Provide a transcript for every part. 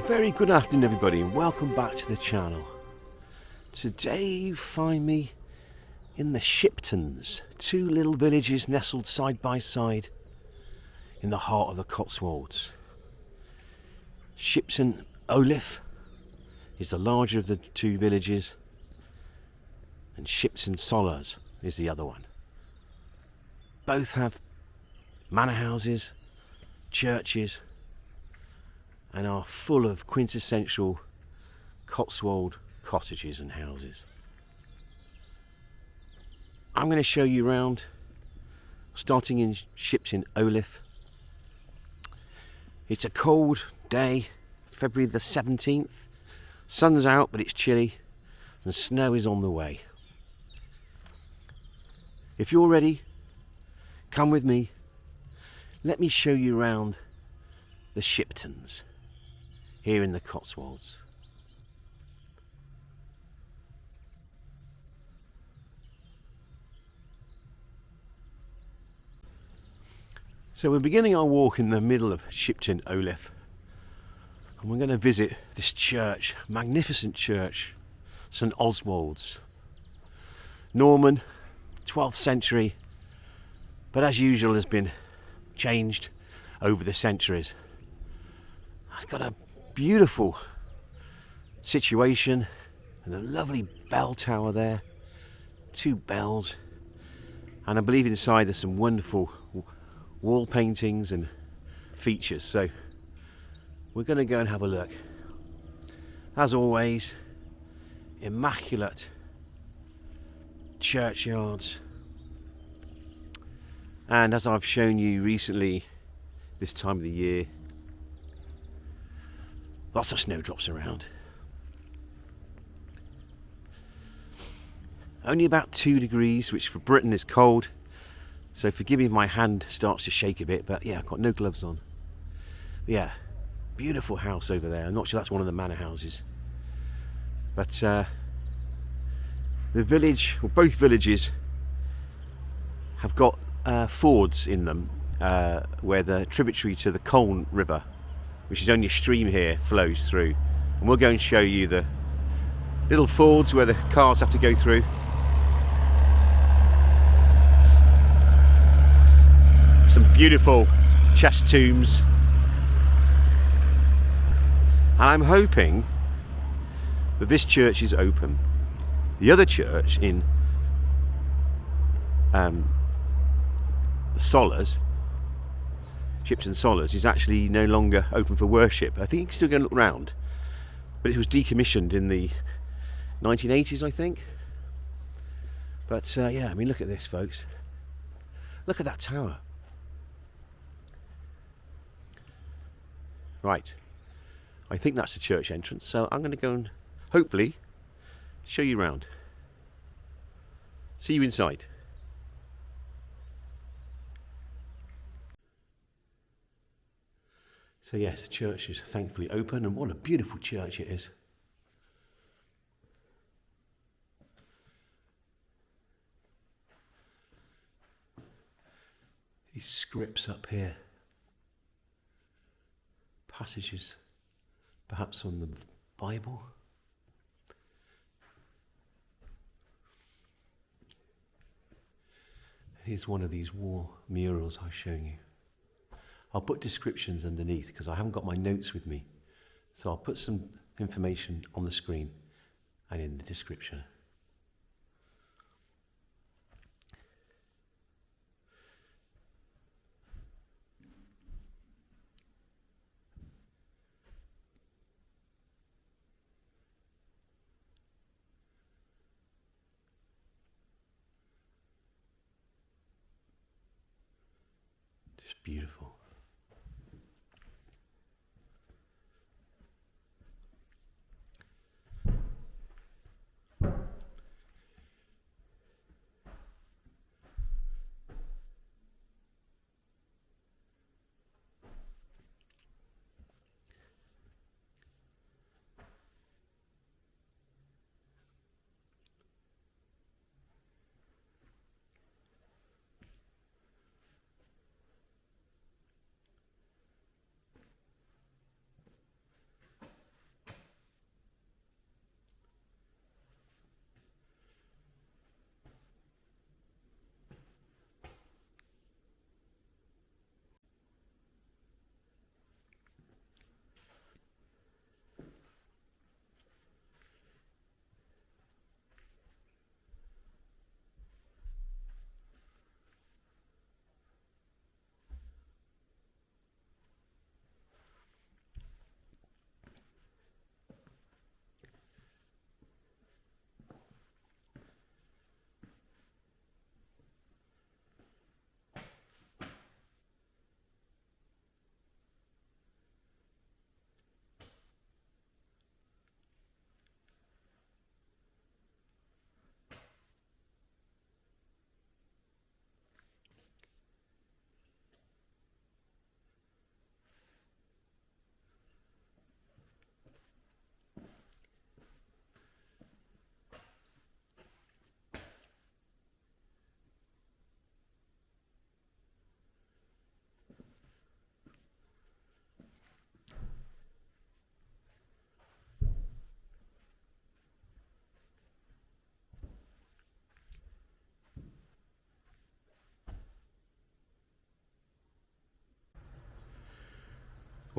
Very good afternoon everybody and welcome back to the channel. Today you find me in the Shiptons, two little villages nestled side by side in the heart of the Cotswolds. Shipton Oliffe is the larger of the two villages and Shipton Sollars is the other one. Both have manor houses, churches, and are full of quintessential Cotswold cottages and houses. I'm going to show you around, starting in Shipton Oliffe. It's a cold day, February the 17th. Sun's out but it's chilly and snow is on the way. If you're ready, come with me. Let me show you around the Shiptons here in the Cotswolds. So we're beginning our walk in the middle of Shipton Oliffe, and we're going to visit this church, magnificent church, St Oswald's. Norman, 12th century, but as usual has been changed over the centuries. It's got a beautiful situation and a lovely bell tower there, two bells, and I believe inside there's some wonderful wall paintings and features, so we're going to go and have a look. As always, immaculate churchyards, and as I've shown you recently this time of the year, lots of snowdrops around. Only about 2 degrees, which for Britain is cold, so forgive me if my hand starts to shake a bit, but yeah, I've got no gloves on. But yeah, beautiful house over there. I'm not sure that's one of the manor houses, but the village, or both villages, have got fords in them where the tributary to the Coln River, which is only a stream here, flows through, and we'll go and show you the little fords where the cars have to go through. Some beautiful chest tombs, and I'm hoping that this church is open. The other church in Sollars, Shipton Sollars, is actually no longer open for worship. I think you can still go and look round, but it was decommissioned in the 1980s, I think. But yeah, I mean, look at this, folks. Look at that tower. Right, I think that's the church entrance, so I'm going to go and hopefully show you around. See you inside. So yes, the church is thankfully open, and what a beautiful church it is. These scripts up here, passages perhaps on the Bible. Here's one of these wall murals I was showing you. I'll put descriptions underneath because I haven't got my notes with me. So I'll put some information on the screen and in the description. Just beautiful.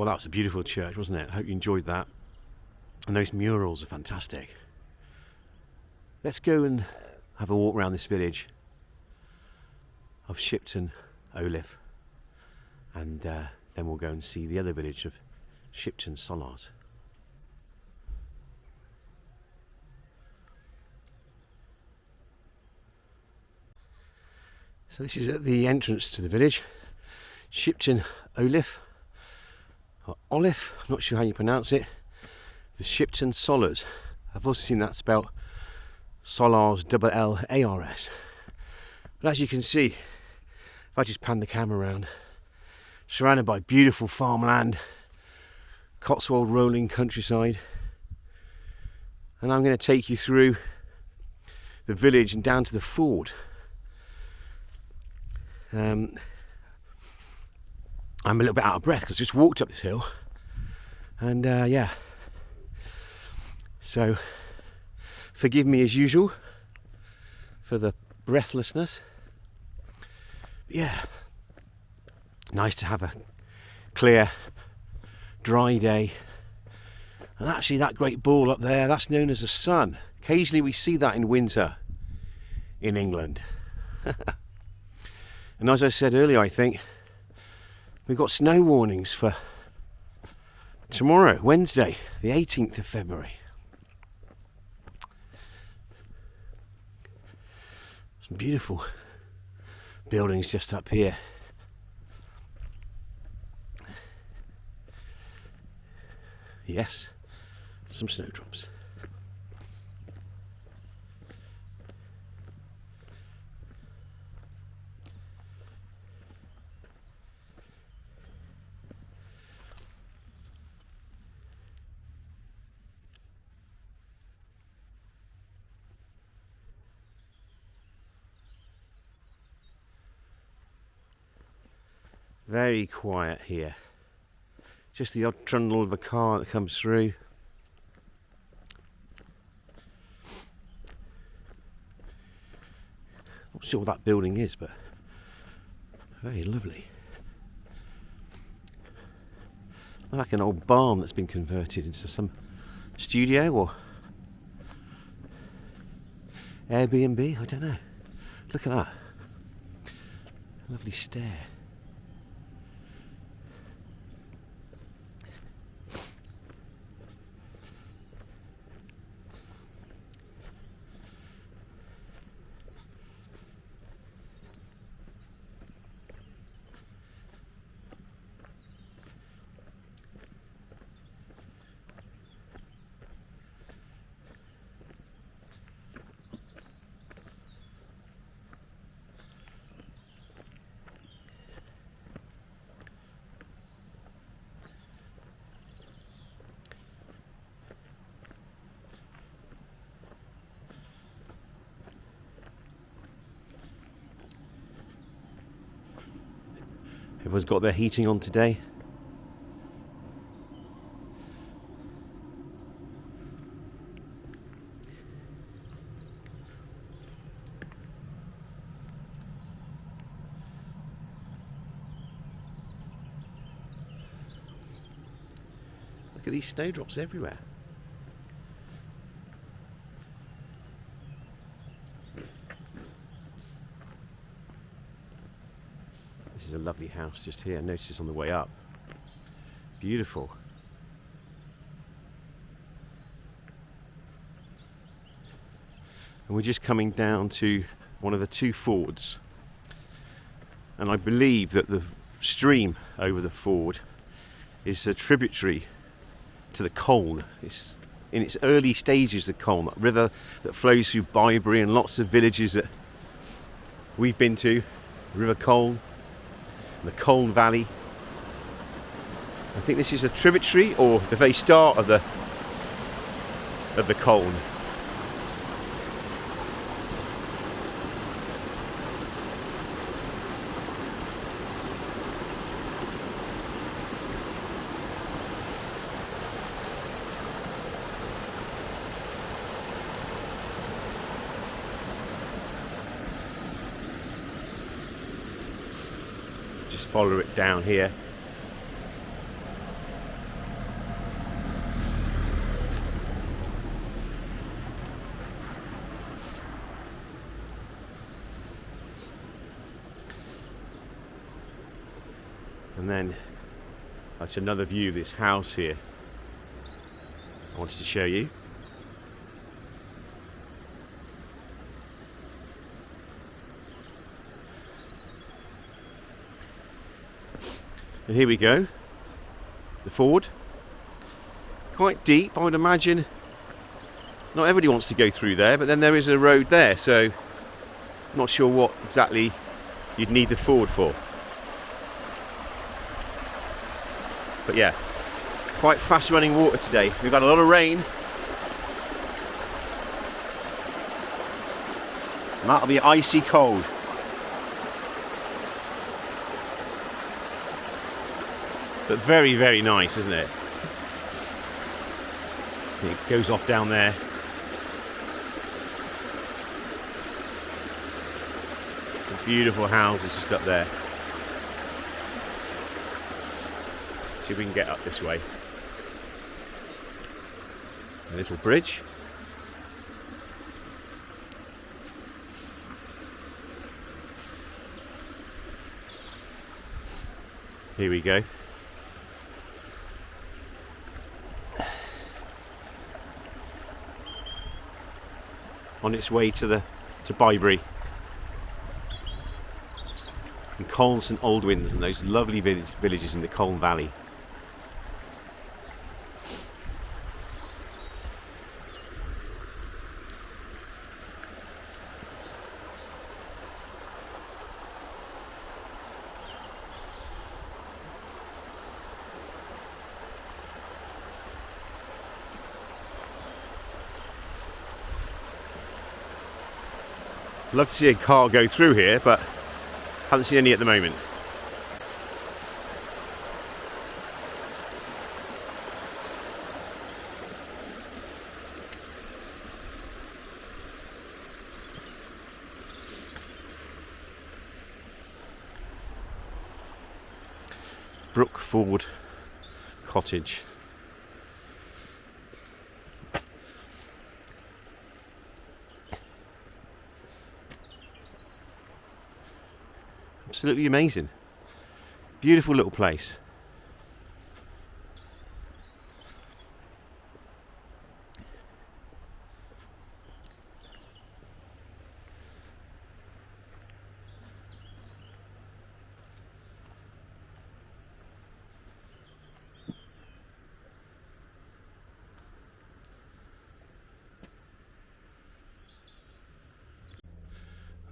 Well, that was a beautiful church, wasn't it? I hope you enjoyed that. And those murals are fantastic. Let's go and have a walk around this village of Shipton Oliffe, and then we'll go and see the other village of Shipton Sollars. So this is at the entrance to the village, Shipton Oliffe, or Oliffe, I'm not sure how you pronounce it, the Shipton Sollars. I've also seen that spelled Sollars, L-L-A-R-S. But as you can see, if I just pan the camera around, surrounded by beautiful farmland, Cotswold rolling countryside, and I'm going to take you through the village and down to the ford. I'm a little bit out of breath because I just walked up this hill, and yeah, so forgive me as usual for the breathlessness. But yeah, nice to have a clear, dry day. And actually that great ball up there, that's known as a sun. Occasionally we see that in winter in England. And as I said earlier, I think we've got snow warnings for tomorrow, Wednesday, the 18th of February. Some beautiful buildings just up here. Yes, some snowdrops. Very quiet here. Just the odd trundle of a car that comes through. Not sure what that building is, but very lovely. Like an old barn that's been converted into some studio or Airbnb, I don't know. Look at that. Lovely stair. Everyone's got their heating on today. Look at these snowdrops everywhere. This is a lovely house just here. Notice this on the way up. Beautiful. And we're just coming down to one of the two fords. And I believe that the stream over the ford is a tributary to the Coln. It's in its early stages, the Coln, that river that flows through Byberry and lots of villages that we've been to. River Coln. The Coln Valley. I think this is a tributary or the very start of the Coln. Follow it down here. And then that's another view of this house here I wanted to show you. And here we go, the ford. Quite deep, I would imagine. Not everybody wants to go through there, but then there is a road there, so I'm not sure what exactly you'd need the ford for. But yeah, quite fast running water today. We've had a lot of rain. And that'll be icy cold. But very, very nice, isn't it? It goes off down there. Some beautiful houses just up there. See if we can get up this way. A little bridge. Here we go. On its way to Bybury and Coln St Aldwins and those lovely villages in the Coln Valley. Love to see a car go through here, but haven't seen any at the moment. Brookford Cottage. Absolutely amazing. Beautiful little place.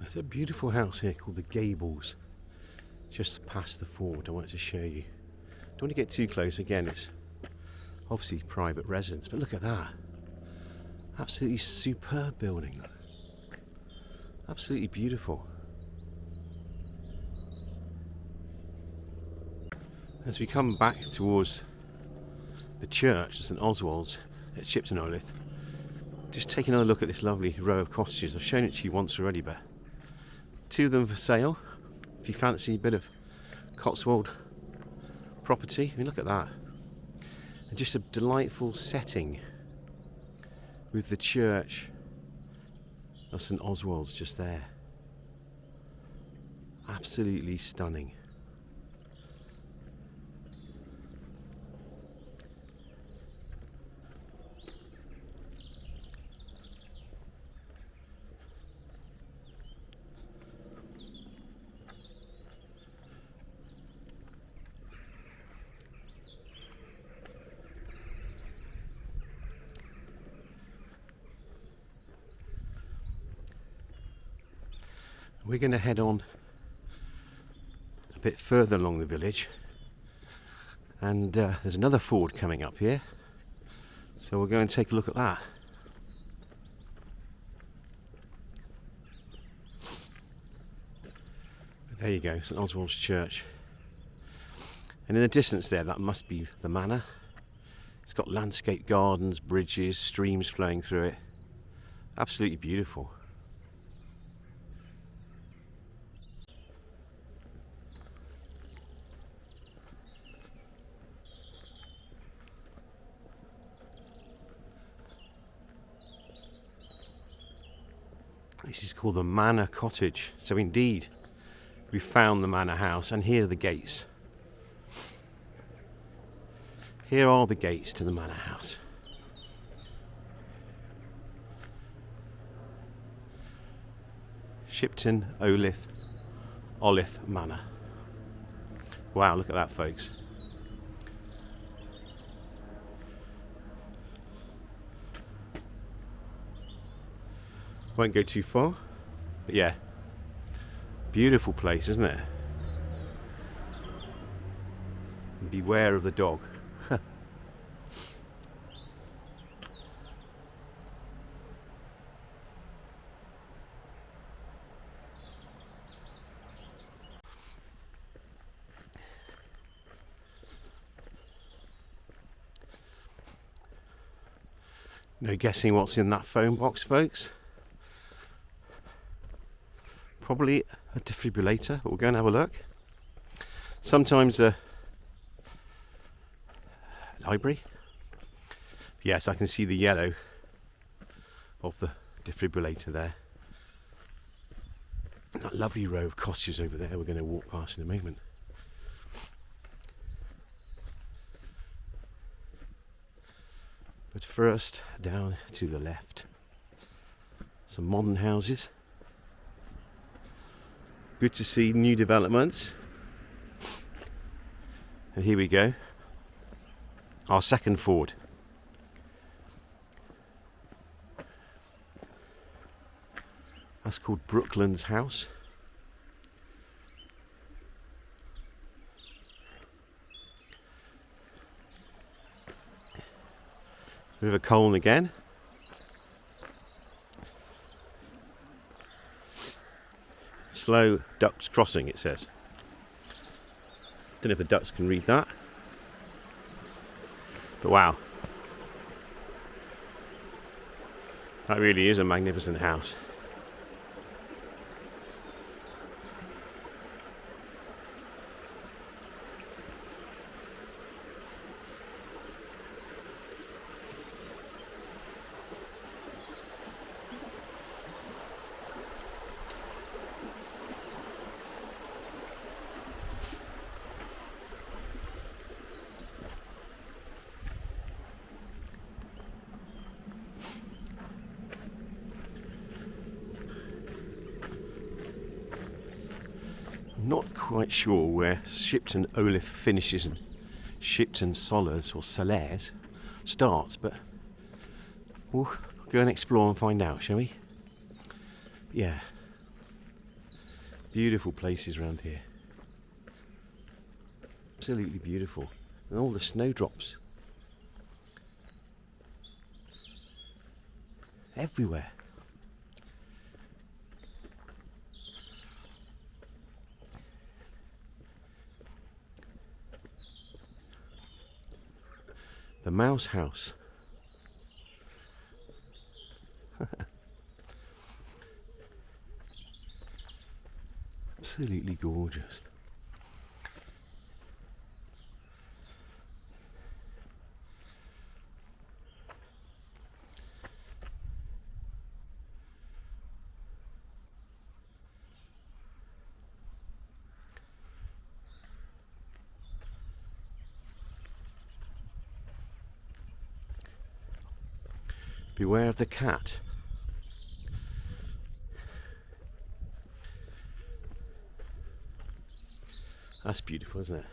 There's a beautiful house here called the Gables. Just past the ford, I wanted to show you. Don't want to get too close, again it's obviously private residence, but look at that. Absolutely superb building. Absolutely beautiful. As we come back towards the church, St Oswald's at Shipton Oliffe, just take another look at this lovely row of cottages. I've shown it to you once already, but two of them for sale. If you fancy a bit of Cotswold property, I mean, look at that. And just a delightful setting with the church of St Oswald's just there. Absolutely stunning. We're going to head on a bit further along the village, and there's another ford coming up here, so we'll go and take a look at that. There you go, St Oswald's Church, and in the distance there, that must be the manor. It's got landscape gardens, bridges, streams flowing through it. Absolutely beautiful. This is called the Manor Cottage. So indeed, we found the manor house, and here are the gates. Here are the gates to the manor house. Shipton Oliffe Manor. Wow, look at that, folks. Won't go too far, but yeah, beautiful place, isn't it? And beware of the dog. No guessing what's in that phone box, folks. Probably a defibrillator, but we'll go and have a look. Sometimes a library. Yes, I can see the yellow of the defibrillator there. That lovely row of cottages over there we're going to walk past in a moment. But first, down to the left. Some modern houses. Good to see new developments. And here we go. Our second Ford. That's called Brooklands House. River Coln again. Slow ducks crossing, it says. Don't know if the ducks can read that. But wow. That really is a magnificent house. Not quite sure where Shipton Oliffe finishes and Shipton Sollars or Sollars starts, but we'll go and explore and find out, shall we? Yeah, beautiful places around here. Absolutely beautiful. And all the snowdrops everywhere. The mouse house. Absolutely gorgeous. Beware of the cat. That's beautiful, isn't it?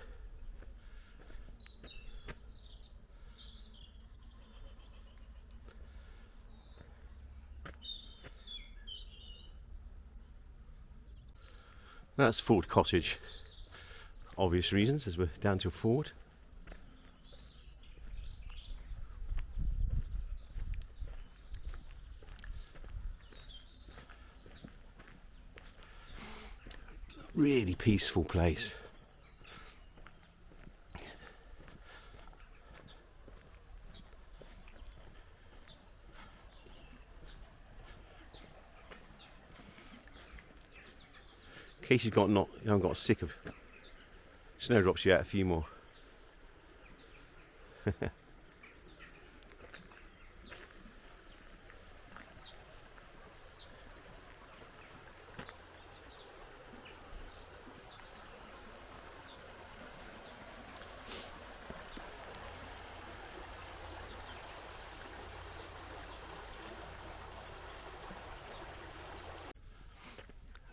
That's Ford Cottage. Obvious reasons, as we're down to a Ford. Really peaceful place. In case you haven't got sick of snowdrops yet, a few more.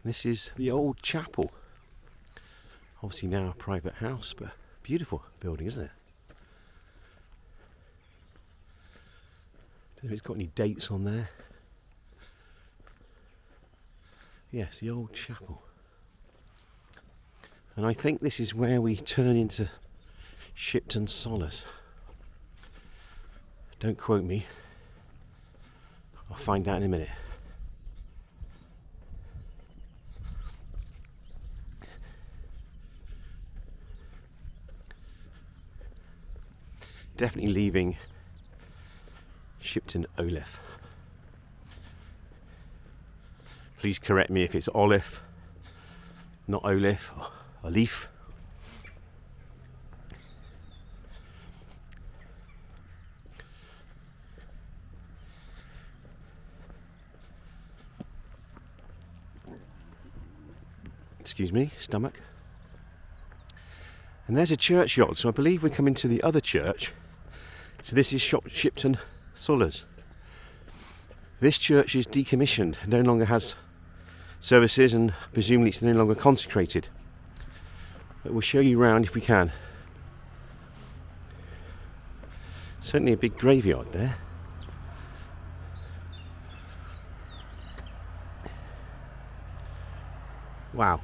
This is the old chapel. Obviously now a private house, but beautiful building, isn't it? Don't know if it's got any dates on there. Yes, the old chapel. And I think this is where we turn into Shipton Sollars. Don't quote me. I'll find out in a minute. Definitely leaving Shipton Oliffe. Please correct me if it's Oliffe, not Oliffe, or Oliffe. Excuse me, stomach. And there's a churchyard, so I believe we come into the other church. So this is Shipton Sollars. This church is decommissioned, no longer has services, and presumably it's no longer consecrated. But we'll show you around if we can. Certainly a big graveyard there. Wow.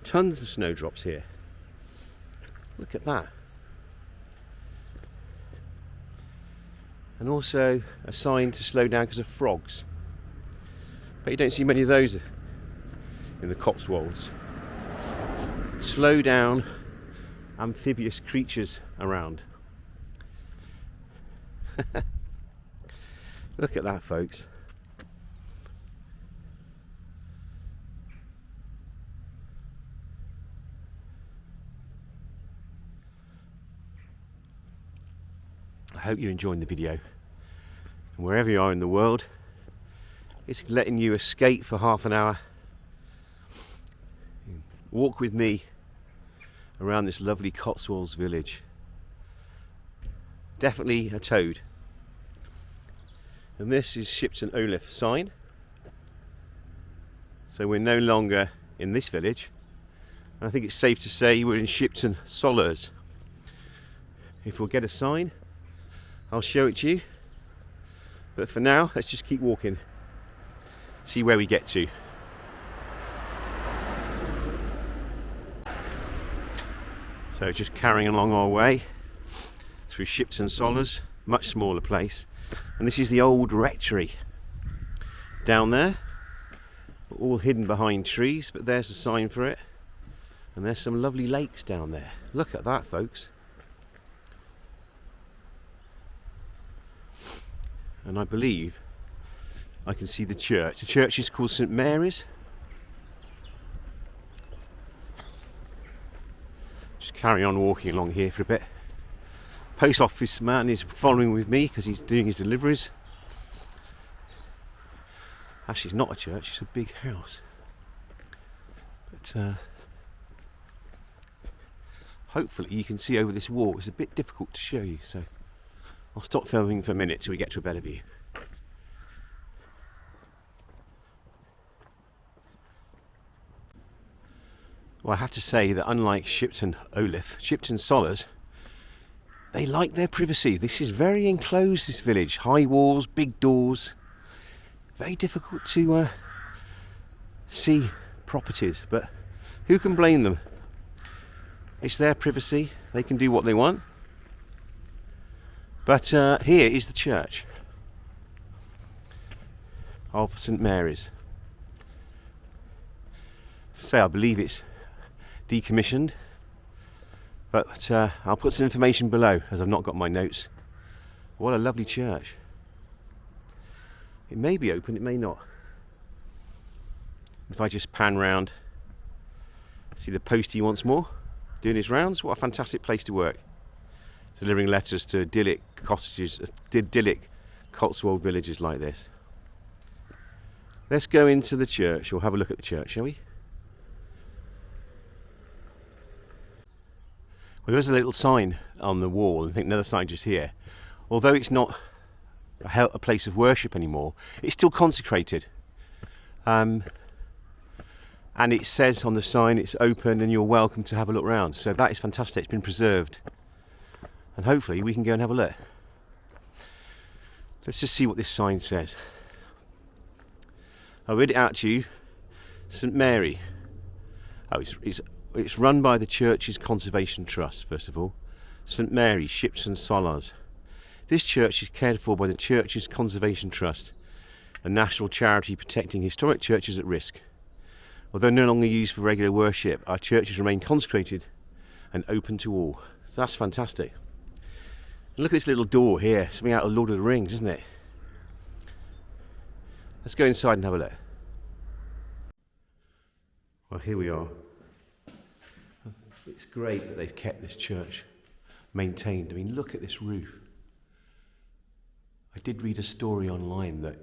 Tons of snowdrops here. Look at that. And also a sign to slow down because of frogs. But you don't see many of those in the Cotswolds. Slow down, amphibious creatures around. Look at that, folks. I hope you're enjoying the video. And wherever you are in the world, it's letting you escape for half an hour. Walk with me around this lovely Cotswolds village. Definitely a toad. And this is Shipton Oliffe sign. So we're no longer in this village. I think it's safe to say we're in Shipton Sollars. If we'll get a sign, I'll show it to you. But for now, let's just keep walking. See where we get to. So just carrying along our way through Shipton Sollars, much smaller place. And this is the Old Rectory down there, all hidden behind trees, but there's a sign for it. And there's some lovely lakes down there. Look at that, folks. And I believe I can see the church. The church is called St Mary's. Just carry on walking along here for a bit. Post office man is following with me because he's doing his deliveries. Actually, it's not a church, it's a big house. But hopefully you can see over this wall. It's a bit difficult to show you, so I'll stop filming for a minute till we get to a better view. Well, I have to say that unlike Shipton Oliffe, Shipton Sollars, they like their privacy. This is very enclosed, this village. High walls, big doors. Very difficult to see properties, but who can blame them? It's their privacy. They can do what they want. But here is the church of St Mary's. So I believe it's decommissioned, but I'll put some information below as I've not got my notes. What a lovely church. It may be open, it may not. If I just pan round, see the postie once more doing his rounds. What a fantastic place to work, delivering letters to idyllic cottages, idyllic Cotswold villages like this. Let's go into the church, or have a look at the church, shall we? Well, there's a little sign on the wall, and I think another sign just here. Although it's not a place of worship anymore, it's still consecrated. And it says on the sign it's open and you're welcome to have a look round. So that is fantastic, it's been preserved. And hopefully we can go and have a look. Let's just see what this sign says. I'll read it out to you. St Mary. Oh, it's run by the church's Conservation Trust, first of all. St Mary, Shipton Sollars. This church is cared for by the church's Conservation Trust, a national charity protecting historic churches at risk. Although no longer used for regular worship, our churches remain consecrated and open to all. So that's fantastic. And look at this little door here, something out of Lord of the Rings, isn't it? Let's go inside and have a look. Well, here we are. It's great that they've kept this church maintained. I mean, look at this roof. I did read a story online that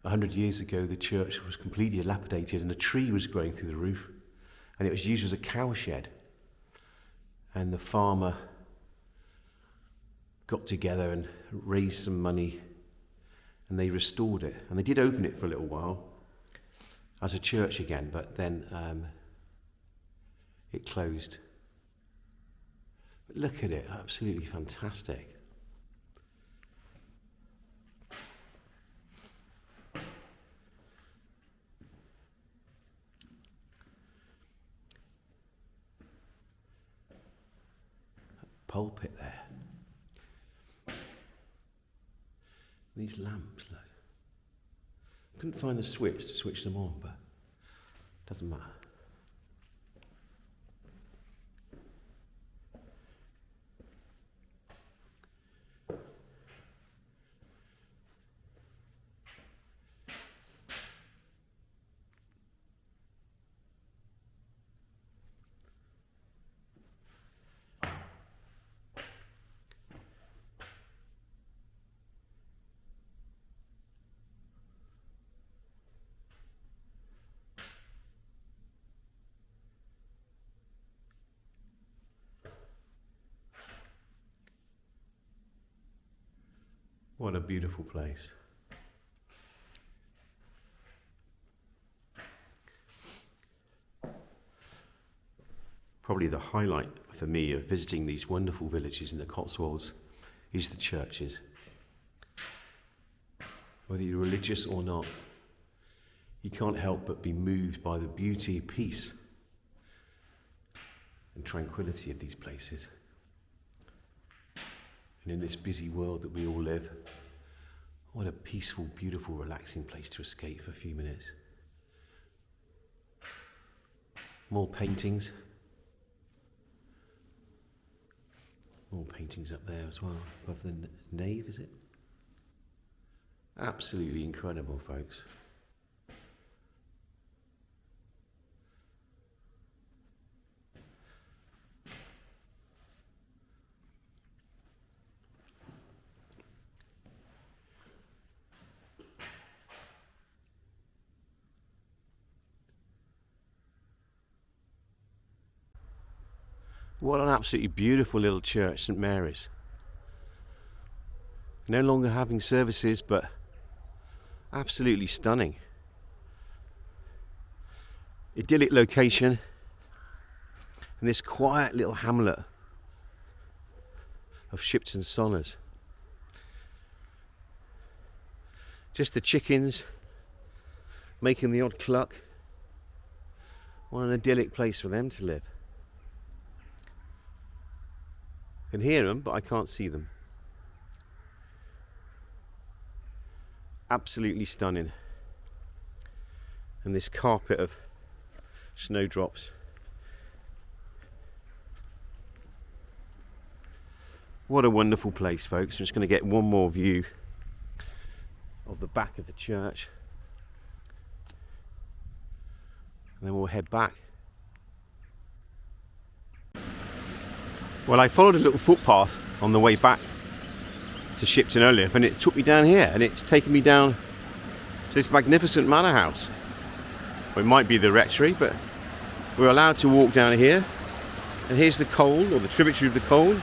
100 years ago the church was completely dilapidated and a tree was growing through the roof and it was used as a cow shed. And the farmer got together and raised some money and they restored it. And they did open it for a little while as a church again, but then it closed. But look at it, absolutely fantastic. Pulpit there. These lamps, look. Couldn't find a switch to switch them on, but it doesn't matter. What a beautiful place. Probably the highlight for me of visiting these wonderful villages in the Cotswolds is the churches. Whether you're religious or not, you can't help but be moved by the beauty, peace, and tranquility of these places. And in this busy world that we all live, what a peaceful, beautiful, relaxing place to escape for a few minutes. More paintings. More paintings up there as well, above the nave, is it? Absolutely incredible, folks. What an absolutely beautiful little church, St Mary's. No longer having services, but absolutely stunning. Idyllic location in this quiet little hamlet of Shipton Sollars. Just the chickens making the odd cluck. What an idyllic place for them to live. I can hear them, but I can't see them. Absolutely stunning. And this carpet of snowdrops. What a wonderful place, folks. I'm just going to get one more view of the back of the church. And then we'll head back. Well, I followed a little footpath on the way back to Shipton Oliffe and it took me down here and it's taken me down to this magnificent manor house. Well, it might be the rectory, but we're allowed to walk down here. And here's the Coln, or the tributary of the Coln.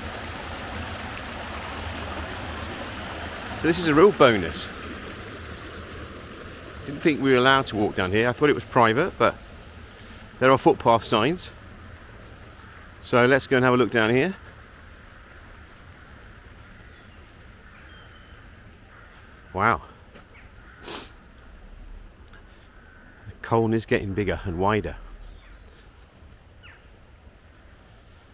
So this is a real bonus. Didn't think we were allowed to walk down here. I thought it was private, but There are footpath signs. So let's go and have a look down here. Wow. The Coln is getting bigger and wider.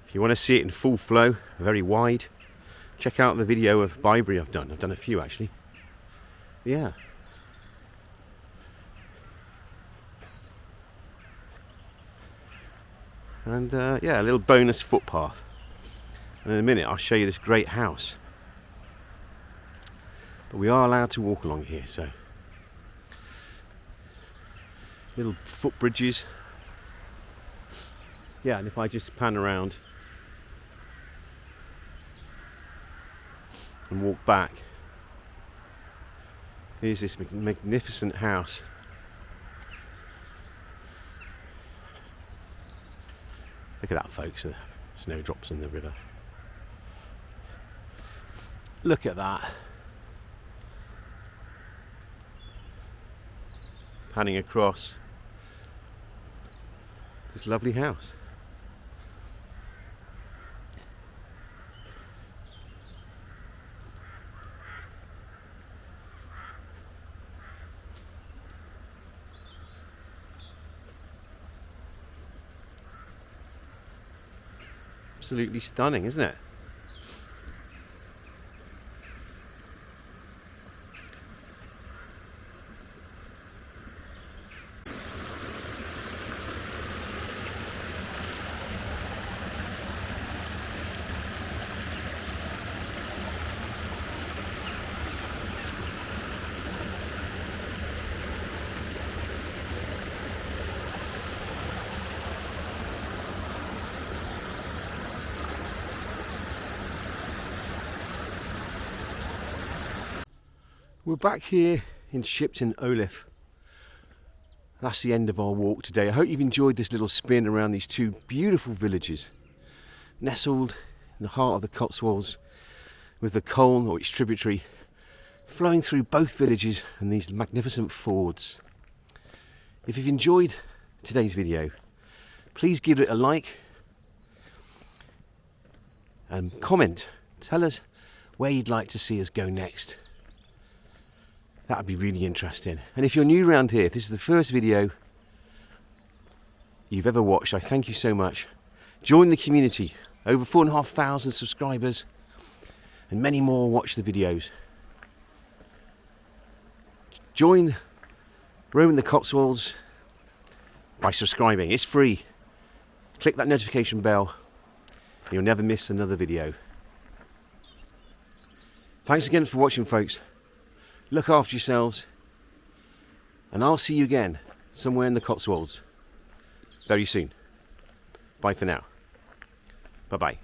If you want to see it in full flow, very wide, check out the video of Byberry I've done. I've done a few actually. Yeah. And yeah, a little bonus footpath. And in a minute I'll show you this great house. But we are allowed to walk along here, so little footbridges. Yeah, and if I just pan around and walk back, here's this magnificent house. Look at that, folks, the snowdrops in the river. Look at that. Panning across this lovely house. Absolutely stunning, isn't it? We're back here in Shipton Oliffe. That's the end of our walk today. I hope you've enjoyed this little spin around these two beautiful villages, nestled in the heart of the Cotswolds, with the Coln or its tributary flowing through both villages and these magnificent fords. If you've enjoyed today's video, please give it a like and comment. Tell us where you'd like to see us go next. That would be really interesting. And if you're new around here, if this is the first video you've ever watched, I thank you so much. Join the community. Over 4,500 subscribers and many more watch the videos. Join Roaming the Cotswolds by subscribing. It's free. Click that notification bell and you'll never miss another video. Thanks again for watching, folks. Look after yourselves, and I'll see you again somewhere in the Cotswolds very soon. Bye for now. Bye-bye.